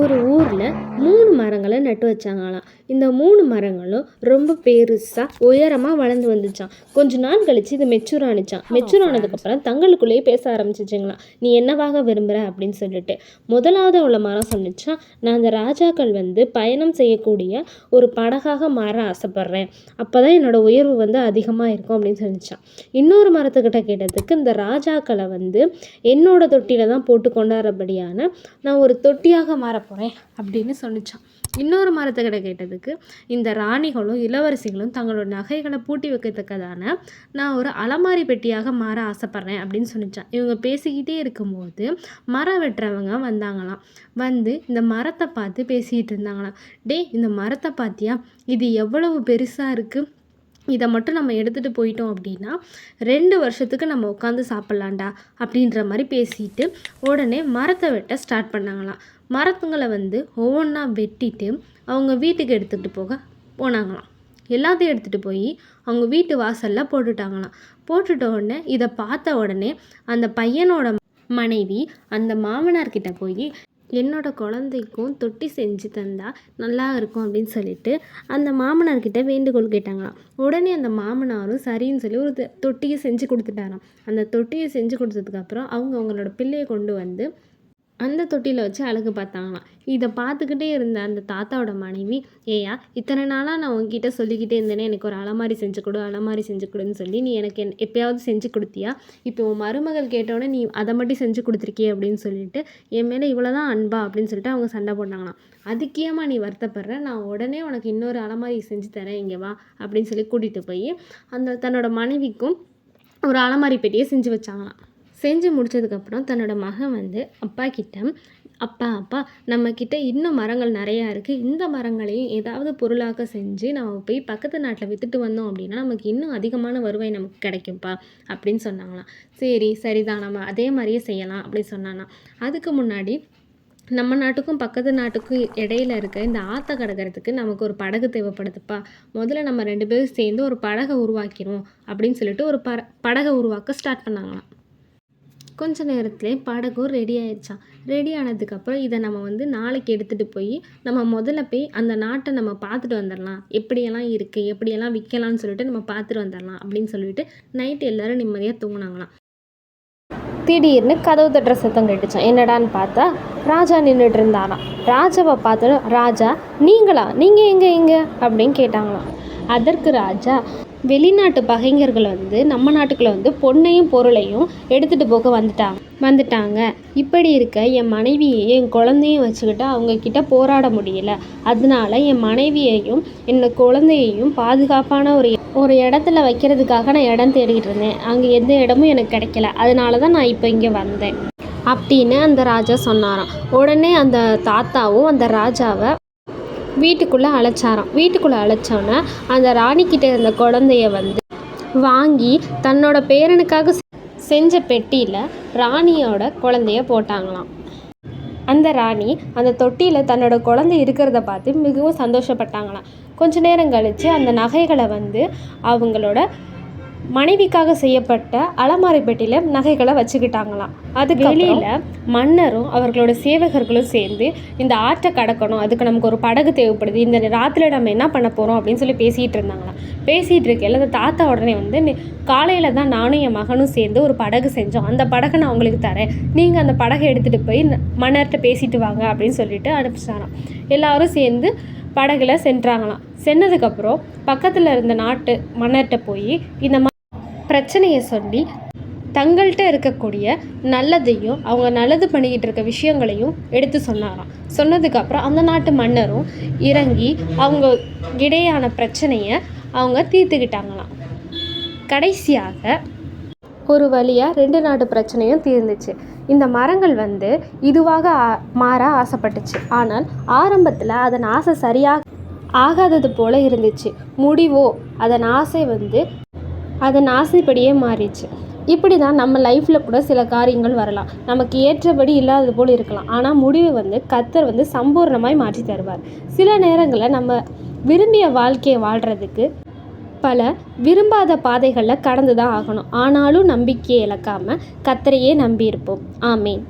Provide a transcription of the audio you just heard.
ஒரு ஊரில் 3 மரங்களை நட்டு வச்சாங்களாம். இந்த 3 மரங்களும் ரொம்ப பெருசாக உயரமாக வளர்ந்து வந்துச்சான். கொஞ்ச நாள் கழித்து இது மெச்சூர் ஆனிச்சான். மெச்சூர் ஆனதுக்கப்புறம் தங்களுக்குள்ளேயே பேச ஆரம்பிச்சிச்சுங்களாம், நீ என்னவாக விரும்புகிற அப்படின்னு சொல்லிட்டு. முதலாவது உள்ள மரம் சொன்னிச்சான், நான் அந்த ராஜாக்கள் பயணம் செய்யக்கூடிய ஒரு படகாக மாற ஆசைப்பட்றேன், அப்போ தான் என்னோடய உயர்வு அதிகமாக இருக்கும் அப்படின்னு சொல்லிச்சான். இன்னொரு மரத்துக்கிட்ட கேட்டதுக்கு, இந்த ராஜாக்களை என்னோட தொட்டியில் தான் போட்டு கொண்டாடுறபடியான நான் ஒரு தொட்டியாக மாற போகிறேன் அப்படின்னு சொன்னிச்சான். இன்னொரு மரத்துக்கிட்ட கேட்டதுக்கு, இந்த ராணிகளும் இளவரசிகளும் தங்களோட நகைகளை பூட்டி வைக்கிறதுக்கான நான் ஒரு அலமாரி பெட்டியாக மாற ஆசைப்பட்றேன் அப்படின்னு சொன்னிச்சான். இவங்க பேசிக்கிட்டே இருக்கும்போது மரம் வெட்டுறவங்க வந்தாங்களாம். இந்த மரத்தை பார்த்து பேசிக்கிட்டு இருந்தாங்களாம். இந்த மரத்தை பார்த்தியா, இது எவ்வளவு பெருசாக இருக்குது, இதை மட்டும் நம்ம எடுத்துகிட்டு போயிட்டோம் அப்படின்னா 2 வருஷத்துக்கு நம்ம உட்காந்து சாப்பிட்லாண்டா அப்படின்ற மாதிரி பேசிட்டு உடனே மரத்தை வெட்ட ஸ்டார்ட் பண்ணாங்களாம். மரத்துங்களை ஒவ்வொன்றா வெட்டிட்டு அவங்க வீட்டுக்கு எடுத்துகிட்டு போனாங்களாம். எல்லாத்தையும் எடுத்துகிட்டு போய் அவங்க வீட்டு வாசலில் போட்டுட்டாங்களாம். போட்டுட்ட உடனே இதை பார்த்த உடனே அந்த பையனோட மனைவி அந்த மாமனார்கிட்ட போய், என்னோட குழந்தைக்கும் தொட்டி செஞ்சு தந்தால் நல்லா இருக்கும் அப்படின்னு சொல்லிட்டு அந்த மாமனார்கிட்ட வேண்டுகோள் கேட்டாங்களாம். உடனே அந்த மாமனாரும் சரின்னு சொல்லி ஒரு தொட்டியை செஞ்சு கொடுத்துட்டாராம். அந்த தொட்டியை செஞ்சு கொடுத்ததுக்கப்புறம் அவங்களோட பிள்ளையை கொண்டு அந்த தொட்டியில் வச்சு அழகு பார்த்தாங்களாம். இதை பார்த்துக்கிட்டே இருந்த அந்த தாத்தாவோட மனைவி, ஏயா இத்தனை நாளாக நான் உங்ககிட்ட சொல்லிக்கிட்டே இருந்தேனே, எனக்கு ஒரு அலமாரி செஞ்சு கொடு, அலமாரி செஞ்சு கொடுன்னு சொல்லி நீ எனக்கு எப்பயாவது செஞ்சு கொடுத்தியா, இப்போ உன் மருமகள் கேட்டோடனே நீ அதை மட்டும் செஞ்சு கொடுத்துருக்கியே அப்படின்னு சொல்லிட்டு என் மேலே இவ்வளோதான் அன்பா அப்படின்னு சொல்லிட்டு அவங்க சண்டை போட்டாங்களாம். அதுக்கேமா நீ வருத்தப்படுற, நான் உடனே உனக்கு இன்னொரு அலமாரி செஞ்சு தரேன், இங்கே வா அப்படின்னு சொல்லி கூட்டிகிட்டு போய் தன்னோட மனைவிக்கும் ஒரு அலமாரி பெட்டியை செஞ்சு வச்சாங்களாம். செஞ்சு முடித்ததுக்கப்புறம் தன்னோட மகன் அப்பா கிட்ட, அப்பா நம்மக்கிட்ட இன்னும் மரங்கள் நிறையா இருக்குது, இந்த மரங்களையும் ஏதாவது பொருளாக செஞ்சு நம்ம போய் பக்கத்து நாட்டில் விற்றுட்டு வந்தோம் அப்படின்னா நமக்கு இன்னும் அதிகமான வருவாய் நமக்கு கிடைக்கும்ப்பா அப்படின்னு சொன்னாங்களாம். சரிதான், நம்ம அதே மாதிரியே செய்யலாம் அப்படின்னு சொன்னானா. அதுக்கு முன்னாடி நம்ம நாட்டுக்கும் பக்கத்து நாட்டுக்கும் இடையில இருக்க இந்த ஆற்றை கடக்கிறதுக்கு நமக்கு ஒரு படகு தேவைப்படுதுப்பா, முதல்ல நம்ம 2 பேரும் சேர்ந்து ஒரு படகை உருவாக்கிறோம் அப்படின்னு சொல்லிட்டு ஒரு படகை உருவாக்க ஸ்டார்ட் பண்ணாங்களாம். கொஞ்ச நேரத்துலேயே படகும் ரெடி ஆயிடுச்சான். ரெடி ஆனதுக்கப்புறம் இதை நம்ம நாளைக்கு எடுத்துகிட்டு போய் நம்ம முதல்ல போய் அந்த நாட்டை நம்ம பார்த்துட்டு வந்துடலாம், எப்படியெல்லாம் இருக்குது, எப்படியெல்லாம் விற்கலாம்னு சொல்லிட்டு நம்ம பார்த்துட்டு வந்துடலாம் அப்படின்னு சொல்லிட்டு நைட்டு எல்லோரும் நிம்மதியாக தூங்கினாங்களாம். திடீர்னு கதவு தட்டுற சத்தம் கேட்டுச்சான். என்னடான்னு பார்த்தா ராஜா நின்றுட்டு இருந்தாராம். ராஜாவை பார்த்து, ராஜா நீங்களா, நீங்கள் எங்கே அப்படின்னு கேட்டாங்களாம். அதற்கு ராஜா, வெளிநாட்டு பகைஞர்கள் நம்ம நாட்டுக்குள்ளே பொண்ணையும் பொருளையும் எடுத்துகிட்டு போக வந்துட்டாங்க. இப்படி இருக்க என் மனைவியையும் என் குழந்தையும் வச்சுக்கிட்டு அவங்கக்கிட்ட போராட முடியல. அதனால என் மனைவியையும் என் குழந்தையையும் பாதுகாப்பான ஒரு இடத்துல வைக்கிறதுக்காக நான் இடம் தேடிக்கிட்டு இருந்தேன். அங்கே எந்த இடமும் எனக்கு கிடைக்கல, அதனால தான் நான் இப்போ இங்கே வந்தேன் அப்படின்னு அந்த ராஜா சொன்னாராம். உடனே அந்த தாத்தாவும் அந்த ராஜாவை வீட்டுக்குள்ளே அழைச்சாராம். வீட்டுக்குள்ளே அழைச்சோன்னே அந்த ராணிக்கிட்ட இருந்த குழந்தைய வாங்கி தன்னோட பேரனுக்காக செஞ்ச பெட்டியில் ராணியோட குழந்தைய போட்டாங்களாம். அந்த ராணி அந்த தொட்டியில் தன்னோட குழந்தை இருக்கிறத பார்த்து மிகவும் சந்தோஷப்பட்டாங்களாம். கொஞ்ச நேரம் கழித்து அந்த நகைகளை அவங்களோட மனைவிக்காக செய்யப்பட்ட அலமாரி பெட்டியில் நகைகளை வச்சுக்கிட்டாங்களாம். அதுக்கு வெளியில் மன்னரும் அவர்களோட சேவகர்களும் சேர்ந்து இந்த ஆற்றை கடக்கணும், அதுக்கு நமக்கு ஒரு படகு தேவைப்படுது, இந்த ராத்திரியில் நம்ம என்ன பண்ண போகிறோம் அப்படின்னு சொல்லி பேசிகிட்டு இருந்தாங்களாம். பேசிகிட்டு இருக்கையில் அந்த தாத்தா உடனே காலையில் தான் நானும் என் மகனும் சேர்ந்து ஒரு படகு செஞ்சோம், அந்த படகை நான் உங்களுக்கு தரேன், நீங்கள் அந்த படகை எடுத்துகிட்டு போய் மன்னர்கிட்ட பேசிட்டு வாங்க அப்படின்னு சொல்லிட்டு அனுப்பிச்சாராம். எல்லாரும் சேர்ந்து படகுல சென்றாங்களாம். சென்னதுக்கப்புறம் பக்கத்தில் இருந்த நாட்டு மன்னர்கிட்ட போய் இந்த பிரச்சனையை சொல்லி தங்கள்கிட்ட இருக்கக்கூடிய நல்லதையும் அவங்க நல்லது பண்ணிக்கிட்டு இருக்க விஷயங்களையும் எடுத்து சொன்னாராம். சொன்னதுக்கப்புறம் அந்த நாட்டு மன்னரும் இறங்கி அவங்க இடையான பிரச்சனையை அவங்க தீர்த்துக்கிட்டாங்களாம். கடைசியாக ஒரு வழியாக 2 நாட்டு பிரச்சனையும் தீர்ந்துச்சு. இந்த மரங்கள் இதுவாக மாற ஆசைப்பட்டுச்சு. ஆனால் ஆரம்பத்தில் அதன் ஆசை சரியாக ஆகாதது போல் இருந்துச்சு. முடிவோ அதன் ஆசை அதன் ஆசைப்படியே மாறிச்சு. இப்படி தான் நம்ம லைஃப்பில் கூட சில காரியங்கள் வரலாம், நமக்கு ஏற்றபடி இல்லாதது போல் இருக்கலாம். ஆனால் முடிவு கர்த்தர் சம்பூர்ணமாய் மாற்றி தருவார். சில நேரங்களில் நம்ம விரும்பிய வாழ்க்கையை வாழ்கிறதுக்கு பல விரும்பாத பாதைகளில் கடந்து தான் ஆகணும். ஆனாலும் நம்பிக்கையை இழக்காமல் கர்த்தரையே நம்பியிருப்போம். ஆமேன்.